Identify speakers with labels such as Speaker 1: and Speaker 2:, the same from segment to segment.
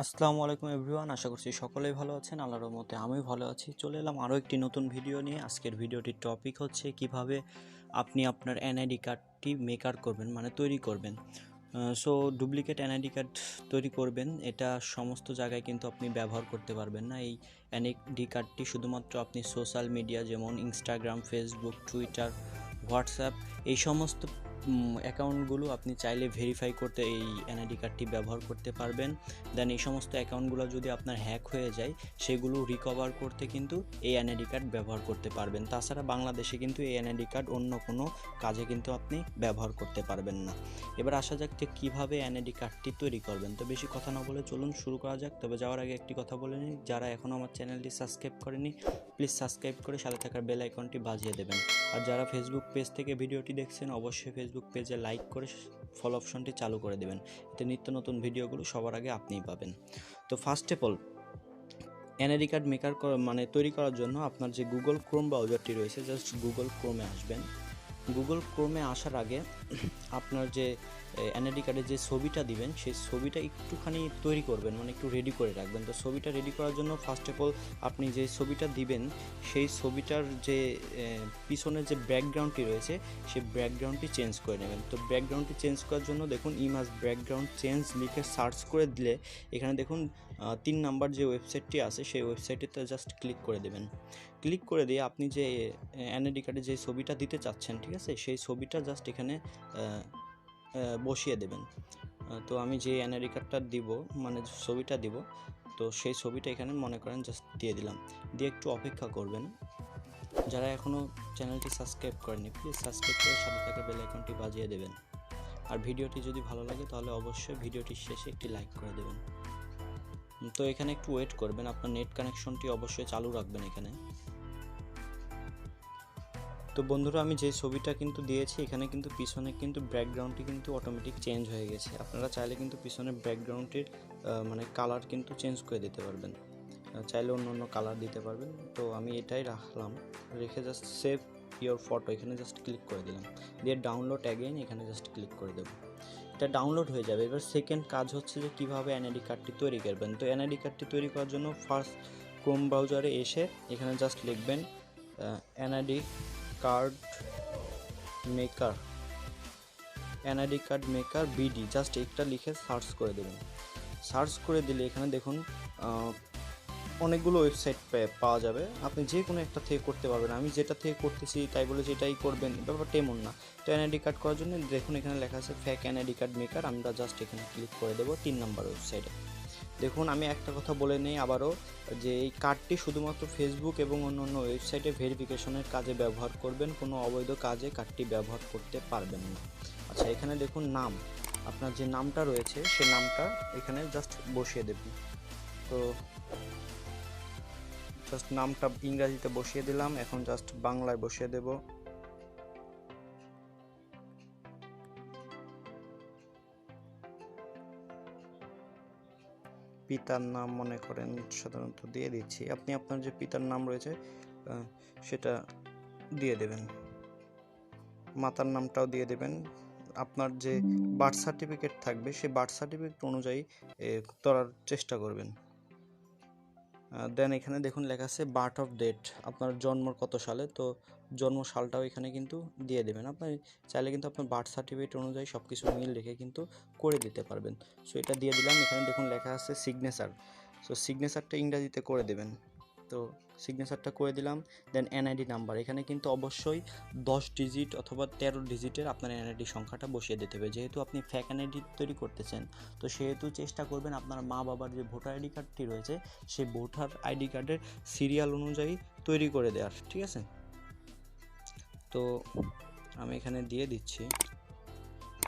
Speaker 1: আসসালামু আলাইকুম এভরিওয়ান, আশা করছি সকলেই ভালো আছেন। আল্লাহর রহমতে আমিও ভালো আছি। চলে এলাম আরও একটি নতুন ভিডিও নিয়ে। আজকের ভিডিওটির টপিক হচ্ছে কিভাবে আপনি আপনার এনআইডি কার্ডটি মেকার করবেন, মানে তৈরি করবেন। সো ডুপ্লিকেট এনআইডি কার্ড তৈরি করবেন, এটা সমস্ত জায়গায় কিন্তু আপনি ব্যবহার করতে পারবেন না। এই এনআইডি কার্ডটি শুধুমাত্র আপনি সোশ্যাল মিডিয়া যেমন ইনস্টাগ্রাম, ফেসবুক, টুইটার, হোয়াটসঅ্যাপ এই সমস্ত অ্যাকাউন্টগুলো আপনি চাইলে ভেরিফাই করতে এই এনআইডি কার্ডটি ব্যবহার করতে পারবেন। দেন এই সমস্ত অ্যাকাউন্টগুলো যদি আপনার হ্যাক হয়ে যায় সেগুলো রিকভার করতে কিন্তু এই এনআইডি কার্ড ব্যবহার করতে পারবেন। তাছাড়া বাংলাদেশে কিন্তু এই এনআইডি কার্ড অন্য কোনো কাজে কিন্তু আপনি ব্যবহার করতে পারবেন না। এবার আসা যাক যে কীভাবে এনআইডি কার্ডটি তৈরি করবেন। তো বেশি কথা না বলে চলুন শুরু করা যাক। তবে যাওয়ার আগে একটি কথা বলে নিই, যারা এখনও আমার চ্যানেলটি সাবস্ক্রাইব করেনি প্লিজ সাবস্ক্রাইব করে সাথে থাকার বেল আইকনটি বাজিয়ে দেবেন। আর যারা ফেসবুক পেজ থেকে ভিডিওটি দেখছেন অবশ্যই ফেসবুক পেজে লাইক করে ফলো অপশনটি চালু করে দেবেন, এতে নিত্য নতুন ভিডিওগুলো সবার আগে আপনিই পাবেন। তো first of all NID card maker মানে তৈরি করার জন্য আপনার যে গুগল ক্রোম ব্রাউজারটি রয়েছে, জাস্ট গুগল ক্রোমে আসবেন। গুগল ক্রোমে আসার আগে আপনার যে এনআইডি কার্ডের যে ছবিটা দিবেন সেই ছবিটা একটুখানি তৈরি করবেন, মানে একটু রেডি করে রাখবেন। তো ছবিটা রেডি করার জন্য ফার্স্ট অফ অল আপনি যে ছবিটা দিবেন সেই ছবিটার যে পিছনের যে ব্যাকগ্রাউন্ডটি রয়েছে সেই ব্যাকগ্রাউন্ডটি চেঞ্জ করে নেবেন। তো ব্যাকগ্রাউন্ডটি চেঞ্জ করার জন্য দেখুন ইমেজ ব্যাকগ্রাউন্ড চেঞ্জ লিখে সার্চ করে দিলে এখানে দেখুন 3 নাম্বার যে ওয়েবসাইটটি আছে সেই ওয়েবসাইটটিতে জাস্ট ক্লিক করে দেবেন। ক্লিক করে দিয়ে আপনি যে এনআইডি কার্ডে যে ছবিটা দিতে চাচ্ছেন, ঠিক আছে, সেই ছবিটা জাস্ট এখানে বসিয়ে দেবেন। তো আমি যে এনআইডি কার্ডটা দিব, মানে ছবিটা দিব, তো সেই ছবিটা এখানে মনে করেন জাস্ট দিয়ে দিলাম। দিয়ে একটু অপেক্ষা করবেন। যারা এখনও চ্যানেলটি সাবস্ক্রাইব করেনি প্লিজ সাবস্ক্রাইব করে সাথে থাকা বেল আইকনটি বাজিয়ে দেবেন। আর ভিডিওটি যদি ভালো লাগে তাহলে অবশ্যই ভিডিওটির শেষে একটি লাইক করে দেবেন। তো এখানে একটু ওয়েট করবেন, আপনার নেট কানেকশনটি অবশ্যই চালু রাখবেন এখানে। তো বন্ধুরা, আমি যে ছবিটা কিন্তু দিয়েছি এখানে কিন্তু পিছনে কিন্তু ব্যাকগ্রাউন্ডটি কিন্তু অটোমেটিক চেঞ্জ হয়ে গেছে। আপনারা চাইলে কিন্তু পিছনের ব্যাকগ্রাউন্ডটির মানে কালার কিন্তু চেঞ্জ করে দিতে পারবেন, চাইলে অন্য অন্য কালার দিতে পারবেন। তো আমি এটাই রাখলাম, রেখে জাস্ট সেভ ইওর ফটো এখানে জাস্ট ক্লিক করে দিলাম। দিয়ে ডাউনলোড অ্যাগেইন এখানে জাস্ট ক্লিক করে দেবো। এটা ডাউনলোড হয়ে যাবে। এবার সেকেন্ড কাজ হচ্ছে যে কীভাবে এনআইডি কার্ডটি তৈরি করবেন। তো এনআইডি কার্ডটি তৈরি করার জন্য ফার্স্ট ক্রোম ব্রাউজারে এসে এখানে জাস্ট লিখবেন NID card maker, NID card maker BD, just একটা লিখে সার্চ করে দেবেন। সার্চ করে দিলে এখানে দেখুন অনেকগুলো ওয়েবসাইট পাওয়া যাবে, আপনি যে কোনো একটা থেকে করতে পারবেন। আমি যেটা থেকে করতেছি তাই বলে যেটাই করবেন ব্যাপারটা এমন না। তো এনআইডি কার্ড করার জন্য দেখুন এখানে লেখা আছে ফেক এনআইডি কার্ড মেকার, আমরা জাস্ট এখানে ক্লিক করে দেবো 3 নাম্বার ওয়েবসাইটে। দেখুন আমি একটা কথা বলে নেই আবারও, যে এই কার্ডটি শুধুমাত্র ফেসবুক এবং অন্য অন্য ওয়েবসাইটে ভেরিফিকেশনের কাজে ব্যবহার করবেন, কোনো অবৈধ কাজে কার্ডটি ব্যবহার করতে পারবেন না। আচ্ছা, এখানে দেখুন নাম, আপনার যে নামটা রয়েছে সে নামটা এখানে জাস্ট বসিয়ে দেবেন। তো জাস্ট নামটা ইংরাজিতে বসিয়ে দিলাম, এখন জাস্ট বাংলায় বসিয়ে দেব। পিতার নাম মনে করেন সাধারণত দিয়ে দিচ্ছি, আপনি আপনার যে পিতার নাম রয়েছে সেটা দিয়ে দেবেন, মাতার নামটাও দিয়ে দেবেন। আপনার যে বার্থ সার্টিফিকেট থাকবে সেই বার্থ সার্টিফিকেট অনুযায়ী করার চেষ্টা করবেন। দেন এখানে দেখুন লেখা আছে বার্থ অফ ডেট, আপনার জন্ম কত সালে, তো জন্ম সালটাও এখানে কিন্তু দিয়ে দেবেন। আপনি চাইলে কিন্তু আপনার বার্থ সার্টিফিকেট অনুযায়ী সব কিছু মিল রেখে কিন্তু করে দিতে পারবেন। সো এটা দিয়ে দিলাম। এখানে দেখুন লেখা আছে সিগনেচার, সো সিগনেচারটা ইংরাজিতে করে দেবেন। তো সিগনেচারটা করে দিলাম। দেন এনআইডি নাম্বার, এখানে কিন্তু অবশ্যই 10 ডিজিট অথবা 13 ডিজিটের আপনার এনআইডি সংখ্যাটা বসিয়ে দিতে হবে। যেহেতু আপনি ফেক এনআইডি তৈরি করতেছেন তো সেহেতু চেষ্টা করবেন আপনার মা বাবার যে ভোটার আইডি কার্ডটি রয়েছে সেই ভোটার আইডি কার্ডের সিরিয়াল অনুযায়ী তৈরি করে দেওয়ার, ঠিক আছে। তো আমি এখানে দিয়ে দিচ্ছি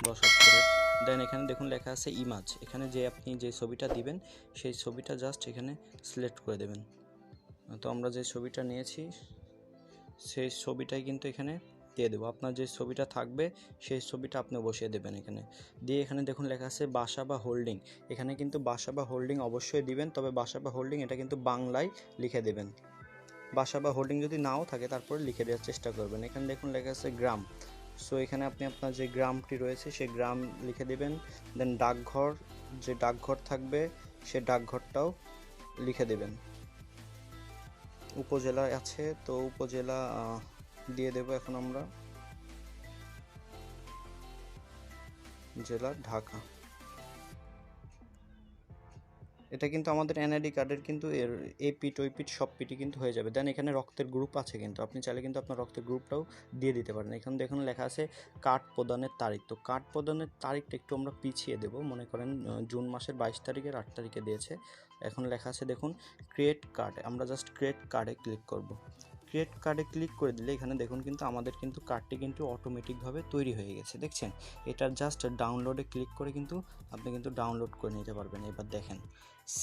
Speaker 1: 10 অক্ষরের। দেন এখানে দেখুন লেখা আছে ইমেজ, এখানে যে আপনি যে ছবিটা দিবেন সেই ছবিটা জাস্ট এখানে সিলেক্ট করে দেবেন। তো আমরা যে ছবিটা নিয়েছি সেই ছবিটাই কিন্তু এখানে দিয়ে দেবো। আপনার যে ছবিটা থাকবে সেই ছবিটা আপনি বসিয়ে দেবেন এখানে। দিয়ে এখানে দেখুন লেখা আছে বাসা বা হোল্ডিং, এখানে কিন্তু বাসা বা হোল্ডিং অবশ্যই দিবেন, তবে বাসা বা হোল্ডিং এটা কিন্তু বাংলায় লিখে দেবেন। বাসা বা হোল্ডিং যদি নাও থাকে তারপরে লিখে দেওয়ার চেষ্টা করবেন। এখানে দেখুন লেখা আছে গ্রাম, সো এখানে আপনি আপনার যে গ্রামটি রয়েছে সেই গ্রাম লিখে দেবেন। দেন ডাকঘর, যে ডাকঘর থাকবে সে ডাকঘরটাও লিখে দেবেন। উপজেলা আছে তো উপজেলা দিয়ে দেব এখন আমরা, জেলা ঢাকা। এটা কিন্তু আমাদের এনআইডি কার্ডের কিন্তু এর এই পিট ওই পিট সব পিটই কিন্তু হয়ে যাবে। দেন এখানে রক্তের গ্রুপ আছে, কিন্তু আপনি চাইলে কিন্তু আপনার রক্তের গ্রুপটাও দিয়ে দিতে পারেন। এখানে দেখুন লেখা আছে কার্ড প্রদানের তারিখ। তো কার্ড প্রদানের তারিখটা একটু আমরা পিছিয়ে দেব, মনে করেন জুন মাসের 22 তারিখের 8 তারিখে দিয়েছে। এখন লেখা আছে দেখুন ক্রিয়েট কার্ড, আমরা জাস্ট ক্রিয়েট কার্ডে ক্লিক করব। ক্রিয়েট কার্ডে ক্লিক করে দিলে এখানে দেখুন কিন্তু আমাদের কিন্তু কার্ডটি কিন্তু অটোমেটিকভাবে তৈরি হয়ে গেছে, দেখছেন। এটা জাস্ট ডাউনলোডে ক্লিক করে কিন্তু আপনি কিন্তু ডাউনলোড করে নিতে পারবেন। এবার দেখেন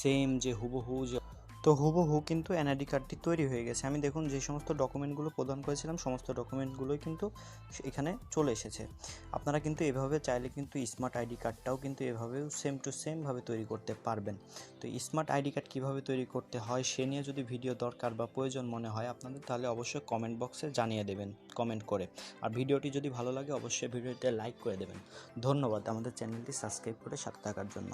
Speaker 1: সেম যে হুবহু তো হুবহু কিন্তু এনআইডি কার্ডটি তৈরি হয়ে গেছে। আমি দেখুন যে সমস্ত ডকুমেন্টগুলো প্রদান করেছিলাম সমস্ত ডকুমেন্টগুলোই কিন্তু এখানে চলে এসেছে। আপনারা কিন্তু এভাবে চাইলে কিন্তু স্মার্ট আইডি কার্ডটাও কিন্তু এভাবেও সেম টু সেমভাবে তৈরি করতে পারবেন। তো স্মার্ট আইডি কার্ড কীভাবে তৈরি করতে হয় সে নিয়ে যদি ভিডিও দরকার বা প্রয়োজন মনে হয় আপনাদের, তাহলে অবশ্যই কমেন্ট বক্সে জানিয়ে দেবেন কমেন্ট করে। আর ভিডিওটি যদি ভালো লাগে অবশ্যই ভিডিওতে লাইক করে দেবেন। ধন্যবাদ আমাদের চ্যানেলটি সাবস্ক্রাইব করে সাথে থাকার জন্য।